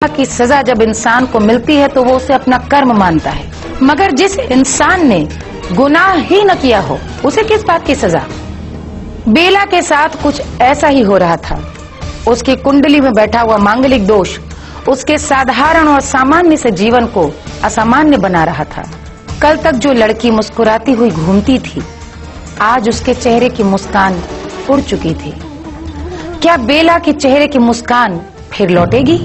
की सजा जब इंसान को मिलती है तो वो उसे अपना कर्म मानता है, मगर जिस इंसान ने गुनाह ही न किया हो उसे किस बात की सजा। बेला के साथ कुछ ऐसा ही हो रहा था। उसकी कुंडली में बैठा हुआ मांगलिक दोष उसके साधारण और सामान्य से जीवन को असामान्य बना रहा था। कल तक जो लड़की मुस्कुराती हुई घूमती थी, आज उसके चेहरे की मुस्कान उड़ चुकी थी। क्या बेला के चेहरे की मुस्कान फिर लौटेगी?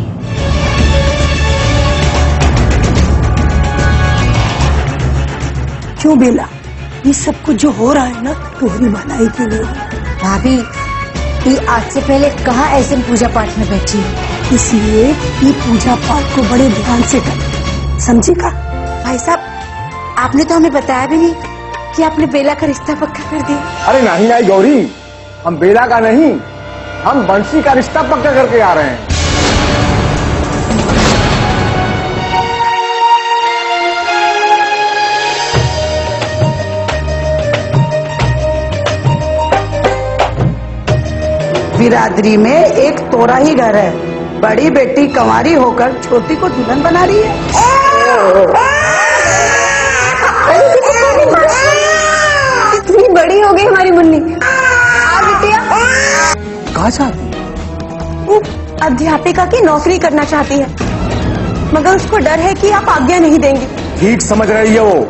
क्यों बेला, ये सब कुछ जो हो रहा है ना तुम्हारी भलाई के लिए। भाभी, ये आज से पहले कहाँ ऐसे पूजा पाठ में बैठी है, इसलिए ये पूजा पाठ को बड़े ध्यान से कर, समझी का? भाई साहब, आपने तो हमें बताया भी नहीं कि आपने बेला का रिश्ता पक्का कर दिया। अरे नहीं नहीं गौरी, हम बेला का नहीं, हम बंसी का रिश्ता पक्का करके आ रहे हैं। बिरादरी में एक तोरा ही घर है, बड़ी बेटी कंवारी होकर छोटी को दुल्हन बना रही है। इतनी बड़ी हो गई हमारी मुन्नी। बिटिया कहाँ चाहती? वो अध्यापिका की नौकरी करना चाहती है, मगर उसको डर है कि आप आज्ञा नहीं देंगे। ठीक समझ रही है वो।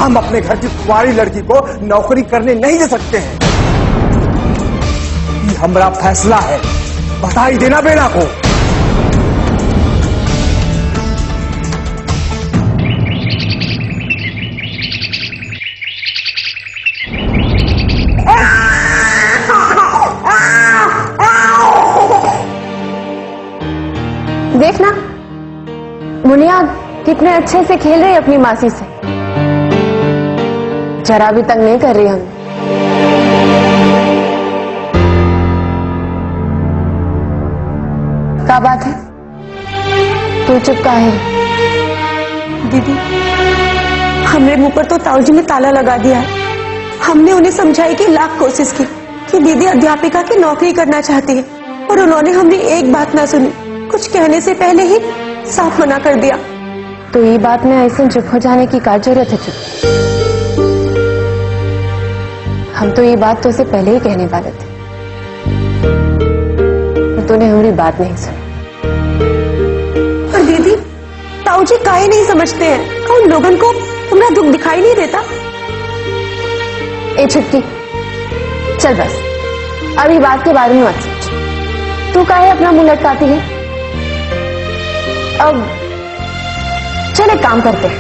हम अपने घर की कुंवारी लड़की को नौकरी करने नहीं दे सकते हैं। ये हमारा फैसला है, बता ही देना बेला को। देखना मुनिया कितने अच्छे से खेल रही है अपनी मासी से, जरा भी तंग नहीं कर रही हम। क्या बात है, तू चुप काहे है? दीदी, हमने मुंह पर तो ताऊजी ने ताला लगा दिया है। हमने उन्हें समझाई की लाख कोशिश की कि दीदी अध्यापिका की नौकरी करना चाहती है, और उन्होंने हमारी एक बात ना सुनी। कुछ कहने से पहले ही साफ मना कर दिया। तो ये बात में ऐसे चुप हो जाने की क्या जरूरत है? चुप, हम तो ये बात तो उसे पहले ही कहने वाले थे, तो तूने हमारी बात नहीं सुनी। और दीदी, ताऊजी काहे नहीं समझते हैं? उन लोगों को तुम्हारा दुख दिखाई नहीं देता? ए छुट्टी, चल बस, अभी बात के बारे में मत सोच। तू काहे अपना मुंह लटकाती है? अब चल एक काम करते हैं,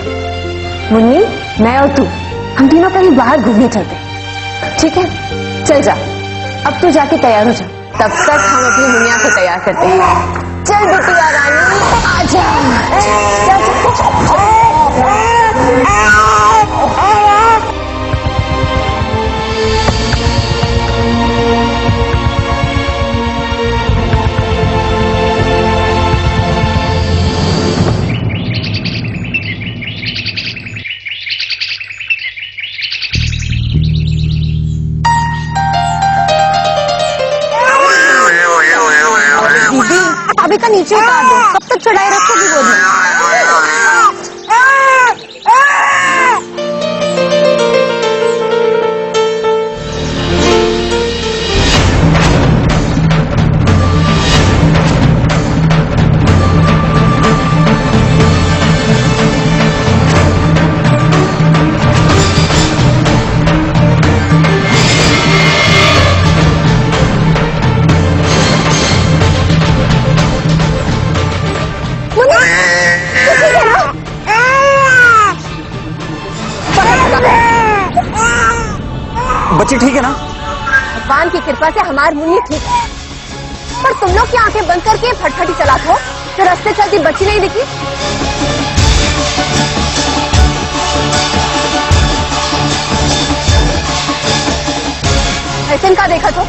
मुन्नी, मैं और तू, हम तीनों कहीं बाहर घूमने चलते हैं, ठीक है? चल जा, अब तू जाके तैयार हो जा, तब तक हम अपनी मुनिया को तैयार करते हैं। चल बिटिया रानी, आजा। अभी का नीचे उतार दो, कब तक चढ़ाए रखोगी वो भी? बच्ची ठीक है ना? भगवान की कृपा से हमारी मुन्नी ठीक है, पर तुम लोग की आंखें बंद करके फटफटी चलाते हो, तो रास्ते चलती बच्ची नहीं दिखी? ऐसे का देखा तो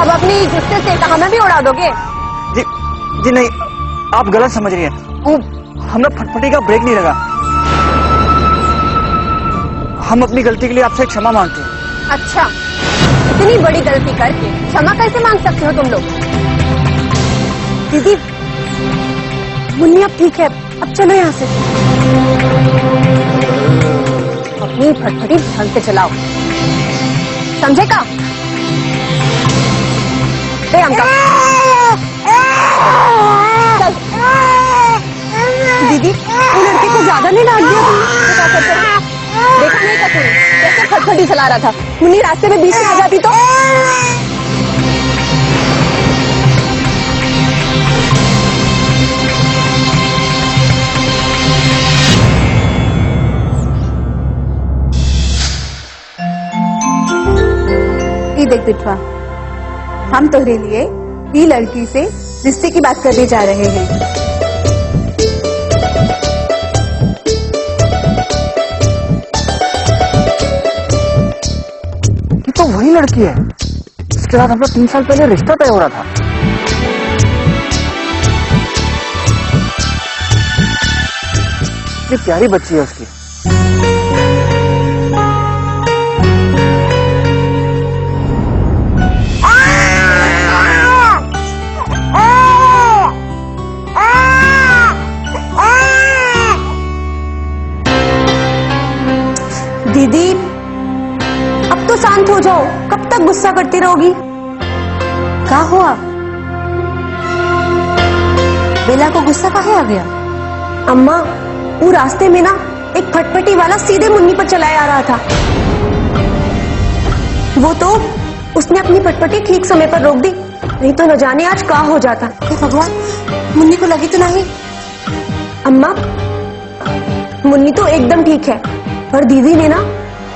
अब अपनी गुस्से से कहा में भी उड़ा दोगे? जी नहीं, आप गलत समझ रही हैं। वो हमरा फटफटी का ब्रेक नहीं लगा। हम अपनी गलती के लिए आपसे क्षमा मांगते हैं। अच्छा, इतनी बड़ी गलती करके क्षमा कैसे मांग सकते हो तुम लोग? दीदी, मुन्नी अब ठीक है, अब चलो यहाँ से। अपनी फटफटी ढंग से चलाओ, समझे का? अंकल चल। दीदी वो लड़के को ज्यादा नहीं डांट दिया तुमने? देखा नहीं था तूने कैसे फटफटी चला रहा था? मुन्नी रास्ते में बीच में आ जाती तो? ये देख बिटवा, हम तुम्हारे लिए ये लड़की से रिश्ते की बात करने जा रहे हैं। ये तो वही लड़की है जिसके साथ हम लोग 3 साल पहले रिश्ता तय हो रहा था। ये प्यारी बच्ची है उसकी। दीदी अब तो शांत हो जाओ, कब तक गुस्सा करती रहोगी? क्या हुआ? बेला को गुस्सा काहे आ गया? अम्मा वो रास्ते में ना एक फटफटी वाला सीधे मुन्नी पर चलाया आ रहा था। वो तो उसने अपनी फटफटी ठीक समय पर रोक दी, नहीं तो न जाने आज क्या हो जाता। हे भगवान, मुन्नी को लगी तो नहीं? अम्मा मुन्नी तो एकदम ठीक है, पर दीदी ने ना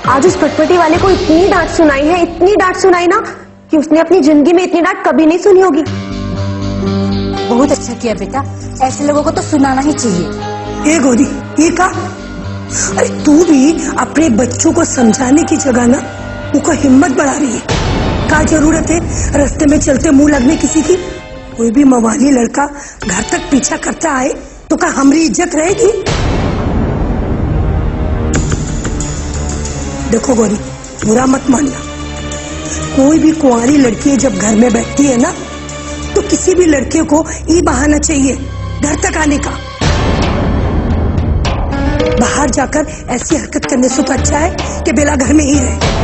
आज उस फटफटी वाले को इतनी डांट सुनाई है, इतनी डांट सुनाई ना कि उसने अपनी जिंदगी में इतनी डांट कभी नहीं सुनी होगी। बहुत अच्छा किया बेटा, ऐसे लोगों को तो सुनाना ही चाहिए। ये गौरी, ये का? अरे तू भी अपने बच्चों को समझाने की जगह ना उनको हिम्मत बढ़ा रही है। क्या जरूरत है रास्ते में चलते मुंह लगने किसी की? कोई भी मवाली लड़का घर तक पीछा करता आए तो क्या हमारी इज्जत रहेगी? देखो गौरी, बुरा मत मानना, कोई भी कुंवारी लड़की जब घर में बैठती है ना तो किसी भी लड़के को ये बहाना चाहिए घर तक आने का। बाहर जाकर ऐसी हरकत करने से तो अच्छा है कि बेला घर में ही रहे।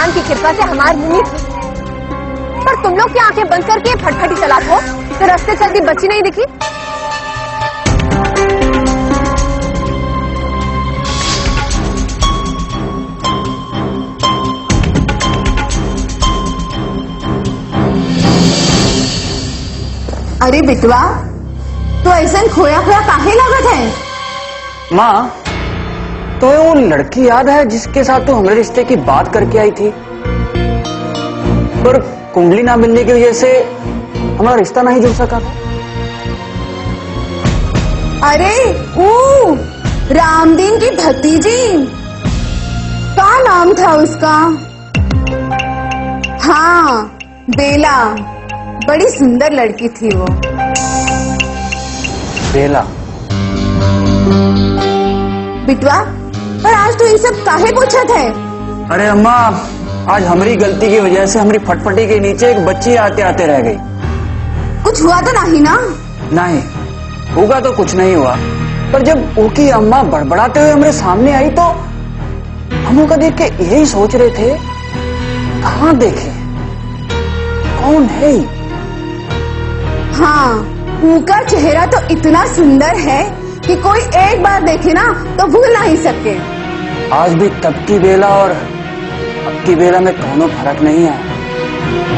की कृपा से हमारी मुन्नी ठीक है, पर तुम लोग क्या आंखें बंद करके फटफटी चलाते हो? तो रास्ते चलती बच्ची नहीं दिखी? अरे बिटवा, तो ऐसा खोया खोया काहे लागत है? माँ, तो वो लड़की याद है जिसके साथ तू हमारे रिश्ते की बात करके आई थी, पर कुंडली ना मिलने की वजह से हमारा रिश्ता नहीं जुड़ सका था? अरे ओ रामदीन की भतीजी, क्या नाम था उसका? हाँ, बेला, बड़ी सुंदर लड़की थी वो। बेला? बिटवा, पर आज तो ये सब काहे पूछत है? अरे अम्मा, आज हमारी गलती की वजह से हमारी फटफटी के नीचे एक बच्ची आते आते रह गई। कुछ हुआ तो नहीं ना? नहीं, होगा तो कुछ नहीं हुआ, पर जब उसकी अम्मा बड़बड़ाते हुए हमारे सामने आई तो हम उसका देख के यही सोच रहे थे, कहाँ देखे, कौन है? हाँ, उनका चेहरा तो इतना सुंदर है कि कोई एक बार देखे ना तो भूल नहीं सके। आज भी तब की बेला और अब की बेला में कोनो फर्क नहीं है।